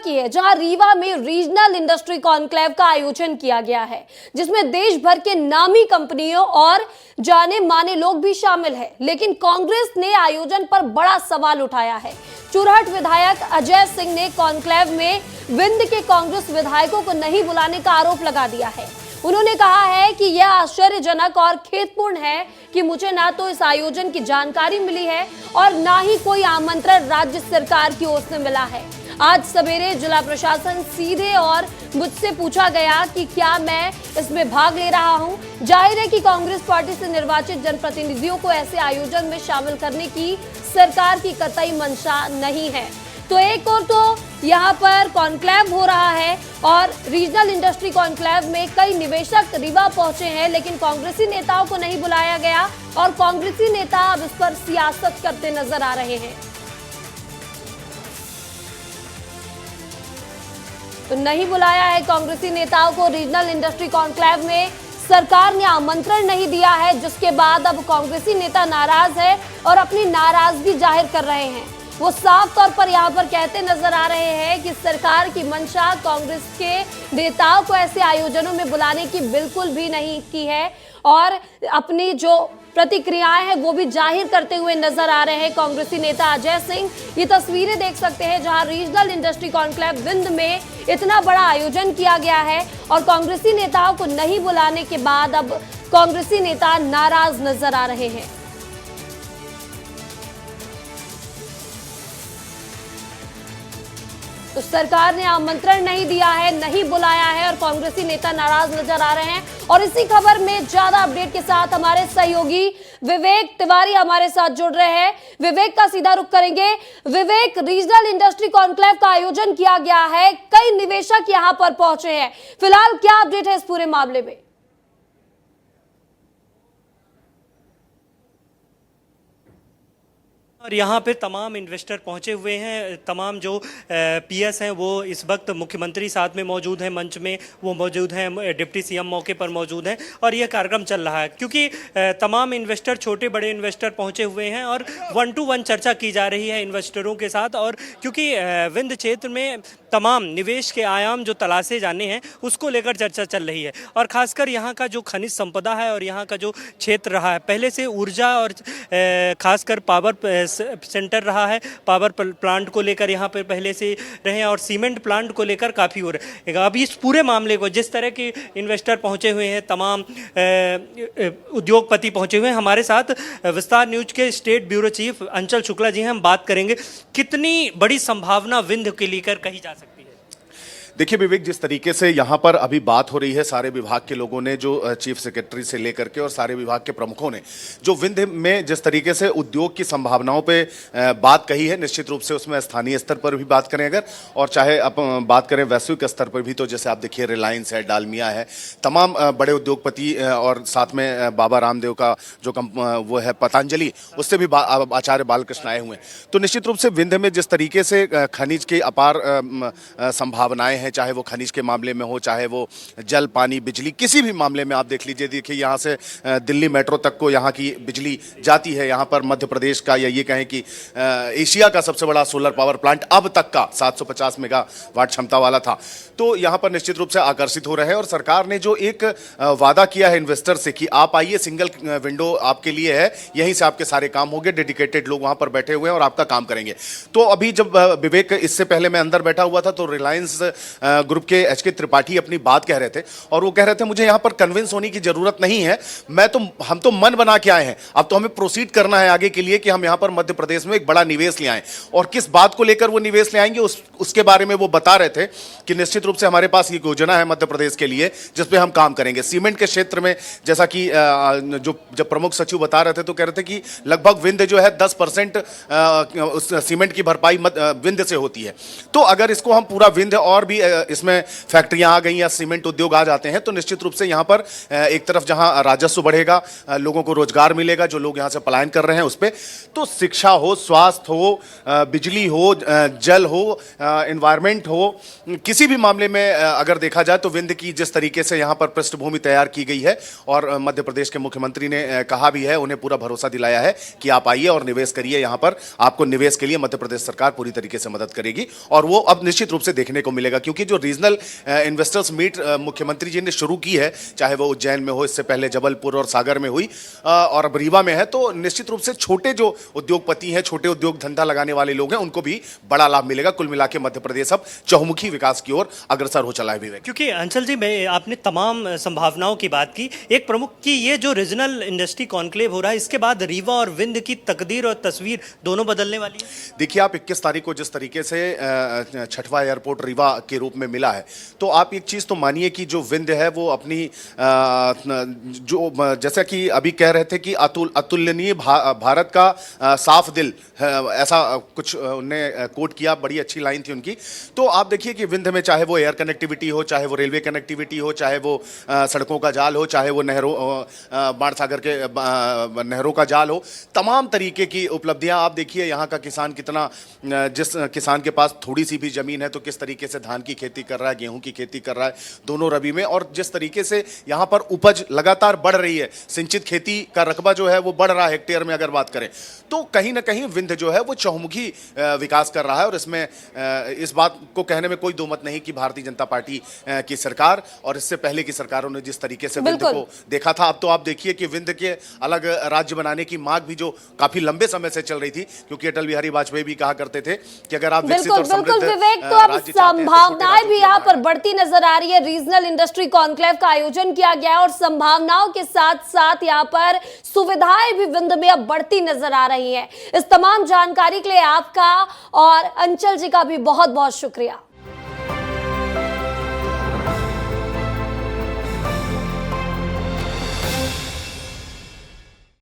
की है, जहां रीवा में रीजनल इंडस्ट्री कॉन्क्लेव का आयोजन किया गया है, जिसमें देश भर के नामी कंपनियों और जाने माने लोग भी शामिल हैं। लेकिन कांग्रेस ने आयोजन पर बड़ा सवाल उठाया है। चुरहट विधायक अजय सिंह ने कॉन्क्लेव में विंध्य के कांग्रेस विधायकों को नहीं बुलाने का आरोप लगा दिया है। उन्होंने कहा है कि यह आश्चर्यजनक और खेदपूर्ण है कि मुझे ना तो इस आयोजन की जानकारी मिली है और ना ही कोई आमंत्रण राज्य सरकार की ओर से मिला है। आज सवेरे जिला प्रशासन सीधे और मुझसे पूछा गया कि क्या मैं इसमें भाग ले रहा हूं। जाहिर है कि कांग्रेस पार्टी से निर्वाचित जनप्रतिनिधियों को ऐसे आयोजन में शामिल करने की सरकार की कतई मंशा नहीं है। तो एक और तो यहाँ पर कॉन्क्लेव हो रहा है और रीजनल इंडस्ट्री कॉन्क्लेव में कई निवेशक रीवा पहुंचे हैं, लेकिन कांग्रेसी नेताओं को नहीं बुलाया गया और कांग्रेसी नेता अब इस पर सियासत करते नजर आ रहे हैं। तो नहीं बुलाया है कांग्रेसी नेताओं को रीजनल इंडस्ट्री कॉन्क्लेव में, सरकार ने आमंत्रण नहीं दिया है, जिसके बाद अब कांग्रेसी नेता नाराज है और अपनी नाराजगी जाहिर कर रहे हैं। वो साफ तौर पर यहाँ पर कहते नजर आ रहे हैं कि सरकार की मंशा कांग्रेस के नेताओं को ऐसे आयोजनों में बुलाने की बिल्कुल भी नहीं की है और अपनी जो प्रतिक्रियाएं हैं वो भी जाहिर करते हुए नजर आ रहे हैं कांग्रेसी नेता अजय सिंह। ये तस्वीरें देख सकते हैं जहां रीजनल इंडस्ट्री कॉन्क्लेव विंध्य में इतना बड़ा आयोजन किया गया है और कांग्रेसी नेताओं को नहीं बुलाने के बाद अब कांग्रेसी नेता नाराज नजर आ रहे हैं। तो सरकार ने आमंत्रण नहीं दिया है, नहीं बुलाया है और कांग्रेसी नेता नाराज नजर आ रहे हैं। और इसी खबर में ज्यादा अपडेट के साथ हमारे सहयोगी विवेक तिवारी हमारे साथ जुड़ रहे हैं। विवेक का सीधा रुख करेंगे। विवेक, रीजनल इंडस्ट्री कॉन्क्लेव का आयोजन किया गया है, कई निवेशक यहां पर पहुंचे हैं, फिलहाल क्या अपडेट है इस पूरे मामले में? और यहाँ पे तमाम इन्वेस्टर पहुँचे हुए हैं, तमाम जो पीएस हैं वो इस वक्त मुख्यमंत्री साथ में मौजूद हैं, मंच में वो मौजूद हैं, डिप्टी सीएम मौके पर मौजूद हैं और यह कार्यक्रम चल रहा है क्योंकि तमाम इन्वेस्टर, छोटे बड़े इन्वेस्टर पहुँचे हुए हैं और 1-to-1 चर्चा की जा रही है इन्वेस्टरों के साथ। और क्योंकि विंध्य क्षेत्र में तमाम निवेश के आयाम जो तलाशे जाने हैं उसको लेकर चर्चा चल रही है और ख़ासकर यहाँ का जो खनिज संपदा है और यहाँ का जो क्षेत्र रहा है, पहले से ऊर्जा और ख़ासकर पावर सेंटर रहा है, पावर प्लांट को लेकर यहाँ पर पहले से रहे और सीमेंट प्लांट को लेकर काफ़ी हो रहा है। अभी इस पूरे मामले को जिस तरह के इन्वेस्टर पहुँचे हुए हैं, तमाम उद्योगपति पहुँचे हुए हैं, हमारे साथ विस्तार न्यूज के स्टेट ब्यूरो चीफ अंचल शुक्ला जी हैं, हम बात करेंगे कितनी बड़ी संभावना विंध्य के लेकर कही जा सकती है। देखिए विवेक, जिस तरीके से यहाँ पर अभी बात हो रही है, सारे विभाग के लोगों ने, जो चीफ सेक्रेटरी से लेकर के और सारे विभाग के प्रमुखों ने जो विंध्य में जिस तरीके से उद्योग की संभावनाओं पे बात कही है, निश्चित रूप से उसमें स्थानीय स्तर पर भी बात करें अगर और चाहे अब बात करें वैश्विक स्तर पर भी, तो जैसे आप देखिए रिलायंस है, डालमिया है, तमाम बड़े उद्योगपति और साथ में बाबा रामदेव का जो वो है पतंजलि, उससे भी आचार्य बालकृष्ण आए हुए हैं। तो निश्चित रूप से विंध्य में जिस तरीके से खनिज की अपार संभावनाएं हैं, चाहे वो खनिज के मामले में हो, चाहे वो जल, पानी, बिजली, किसी भी मामले में आप देख लीजिए। देखिए यहाँ से दिल्ली मेट्रो तक को यहाँ की बिजली जाती है। यहाँ पर मध्य प्रदेश का या ये कहें कि एशिया का सबसे बड़ा सोलर पावर प्लांट अब तक का 750 मेगावाट क्षमता वाला था। तो यहाँ पर निश्चित रूप से आकर्षित हो रहे हैं और सरकार ने जो एक वादा किया है इन्वेस्टर से कि आप आइए, सिंगल विंडो आपके लिए है, यहीं से आपके सारे काम होंगे, डेडिकेटेड लोग वहाँ पर बैठे हुए हैं और आपका काम करेंगे। तो अभी जब विवेक, इससे पहले मैं अंदर बैठा हुआ था तो रिलायंस ग्रुप के एच.के. त्रिपाठी अपनी बात कह रहे थे और वो कह रहे थे मुझे यहाँ पर कन्विंस होने की जरूरत नहीं है, हम तो मन बना के आए हैं, अब तो हमें प्रोसीड करना है आगे के लिए कि हम यहाँ पर मध्य प्रदेश में एक बड़ा निवेश ले आए। और किस बात को लेकर वो निवेश ले आएंगे उसके बारे में वो बता रहे थे कि निश्चित रूप से हमारे पास ये योजना है मध्य प्रदेश के लिए जिसपे हम काम करेंगे। सीमेंट के क्षेत्र में जैसा कि जब प्रमुख सचिव बता रहे थे तो कह रहे थे कि लगभग विंध्य जो है 10% उस सीमेंट की भरपाई विंध्य से होती है। तो अगर इसको हम पूरा विंध्य और भी भी इसमें फैक्ट्रियां आ गई या सीमेंट उद्योग आ जाते हैं तो निश्चित रूप से यहाँ पर एक तरफ जहाँ राजस्व बढ़ेगा, लोगों को रोजगार मिलेगा, जो लोग यहाँ से पलायन कर रहे हैं उस पर, तो शिक्षा हो, स्वास्थ्य हो, बिजली हो, जल हो, एनवायरमेंट हो, किसी भी मामले में अगर देखा जाए तो विंध्य की जिस तरीके से यहाँ पर पृष्ठभूमि तैयार की गई है और मध्य प्रदेश के मुख्यमंत्री ने कहा भी है, उन्हें पूरा भरोसा दिलाया है कि आप आइए और निवेश करिए यहाँ पर, आपको निवेश के लिए मध्य प्रदेश सरकार पूरी तरीके से मदद करेगी। और वो अब निश्चित रूप से देखने को मिलेगा क्योंकि जो रीजनल इन्वेस्टर्स मीट मुख्यमंत्री जी ने शुरू की है, चाहे वो उज्जैन में हो, इससे पहले जबलपुर और सागर में हुई और अब रीवा में है, तो निश्चित रूप से छोटे जो उद्योगपति हैं, छोटे उद्योग धंधा लगाने वाले लोग हैं, उनको भी बड़ा लाभ मिलेगा। कुल मिला के मध्य प्रदेश अब चहुमुखी विकास की ओर अग्रसर हो चला है विवेक। क्योंकि अंचल जी, मैं आपने तमाम संभावनाओं की बात की, एक प्रमुख की ये जो रीजनल इंडस्ट्री कॉन्क्लेव हो रहा है, इसके बाद रीवा और विंध्य की तकदीर और तस्वीर दोनों बदलने वाली है। देखिए, आप 21 तारीख को जिस तरीके से छठवां एयरपोर्ट रीवा के रूप में मिला है, तो आप एक चीज तो मानिए कि जो विंध्य है वो अपनी जो जैसा कि अभी कह रहे थे कि अतुलनीय भारत का साफ दिल, ऐसा कुछ उन्होंने कोट किया, बड़ी अच्छी लाइन थी उनकी। तो आप देखिए कि विंध्य में चाहे वो एयर कनेक्टिविटी हो, चाहे वो रेलवे कनेक्टिविटी हो, चाहे वो सड़कों का जाल हो, चाहे वो नहरों, बाणसागर के नहरों का जाल हो, तमाम तरीके की उपलब्धियां आप देखिए। यहाँ का किसान कितना, जिस किसान के पास थोड़ी सी भी जमीन है तो किस तरीके से धान की खेती कर रहा है, गेहूं की खेती कर रहा है दोनों रबी में, और जिस तरीके से यहाँ पर उपज लगातार बढ़ रही है, सिंचित खेती का रकबा जो है वो बढ़ रहा है हेक्टेयर में अगर बात करें, तो कहीं ना कहीं विंध्य जो है वो चहुमुखी विकास कर रहा है। और इसमें इस बात को कहने में कोई दो मत नहीं कि भारतीय जनता पार्टी की सरकार और इससे पहले की सरकारों ने जिस तरीके से विंध्य को देखा था, अब तो आप देखिए कि विंध्य के अलग राज्य बनाने की मांग भी जो काफी लंबे समय से चल रही थी, क्योंकि अटल बिहारी वाजपेयी भी कहा करते थे कि अगर आप विकसित और समृद्ध विवेक, तो अब संभावनाएं भी यहाँ पर बढ़ती नजर आ रही है। रीजनल इंडस्ट्री कॉन्क्लेव का आयोजन किया गया है और संभावनाओं के साथ साथ यहाँ पर सुविधाएं भी विंध्य में अब बढ़ती नजर आ रही है। इस तमाम जानकारी के लिए आपका और अंचल जी का भी बहुत बहुत शुक्रिया।